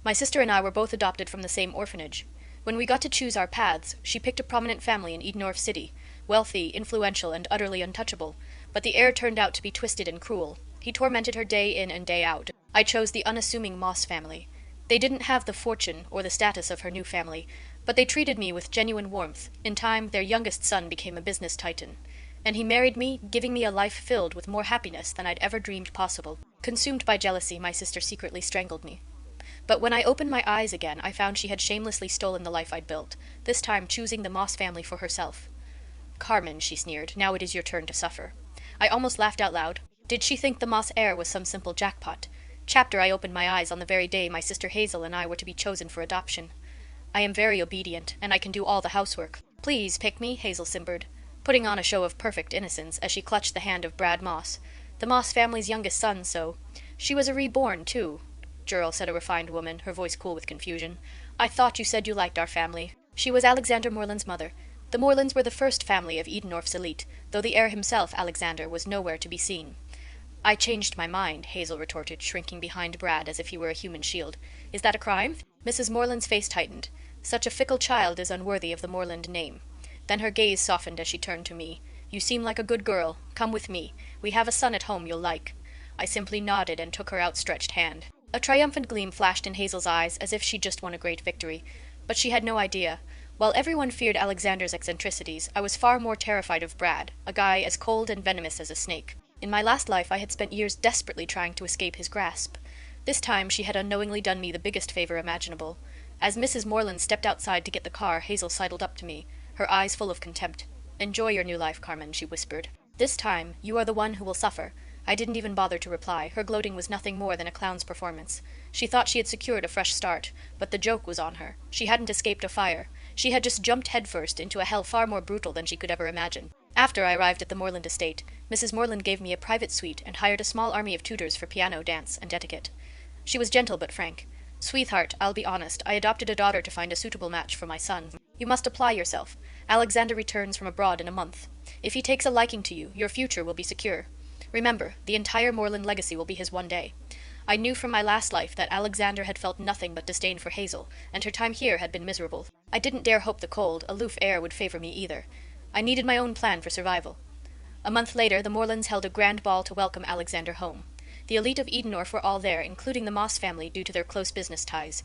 My sister and I were both adopted from the same orphanage. When we got to choose our paths, she picked a prominent family in Edenorf City, wealthy, influential, and utterly untouchable, but the heir turned out to be twisted and cruel. He tormented her day in and day out. I chose the unassuming Moss family. They didn't have the fortune or the status of her new family, but they treated me with genuine warmth. In time, their youngest son became a business titan. And he married me, giving me a life filled with more happiness than I'd ever dreamed possible. Consumed by jealousy, my sister secretly strangled me. But when I opened my eyes again, I found she had shamelessly stolen the life I'd built, this time choosing the Moss family for herself. "Carmen," she sneered, "now it is your turn to suffer." I almost laughed out loud. Did she think the Moss heir was some simple jackpot? Chapter I opened my eyes on the very day my sister Hazel and I were to be chosen for adoption. "I am very obedient, and I can do all the housework. Please pick me," Hazel simpered, putting on a show of perfect innocence as she clutched the hand of Brad Moss. "The Moss family's youngest son, so—" "She was a reborn, too," Gerald said, a refined woman, her voice cool with confusion. "I thought you said you liked our family." "She was Alexander Moreland's mother. The Morelands were the first family of Edenorf's elite, though the heir himself, Alexander, was nowhere to be seen." "I changed my mind," Hazel retorted, shrinking behind Brad as if he were a human shield. "Is that a crime?" Mrs. Moreland's face tightened. "Such a fickle child is unworthy of the Moreland name." Then her gaze softened as she turned to me. "You seem like a good girl. Come with me. We have a son at home you'll like." I simply nodded and took her outstretched hand. A triumphant gleam flashed in Hazel's eyes, as if she'd just won a great victory. But she had no idea. While everyone feared Alexander's eccentricities, I was far more terrified of Brad, a guy as cold and venomous as a snake. In my last life I had spent years desperately trying to escape his grasp. This time she had unknowingly done me the biggest favor imaginable. As Mrs. Moreland stepped outside to get the car, Hazel sidled up to me, her eyes full of contempt. "Enjoy your new life, Carmen," she whispered. "This time you are the one who will suffer." I didn't even bother to reply. Her gloating was nothing more than a clown's performance. She thought she had secured a fresh start, but the joke was on her. She hadn't escaped a fire. She had just jumped headfirst into a hell far more brutal than she could ever imagine. After I arrived at the Moreland estate, Mrs. Moreland gave me a private suite and hired a small army of tutors for piano, dance, and etiquette. She was gentle but frank. "Sweetheart, I'll be honest. I adopted a daughter to find a suitable match for my son. You must apply yourself. Alexander returns from abroad in a month. If he takes a liking to you, your future will be secure. Remember, the entire Moreland legacy will be his one day. I knew from my last life that Alexander had felt nothing but disdain for Hazel, and her time here had been miserable. I didn't dare hope the cold, aloof air would favor me either. I needed my own plan for survival." A month later, the Morelands held a grand ball to welcome Alexander home. The elite of Edenorf were all there, including the Moss family due to their close business ties.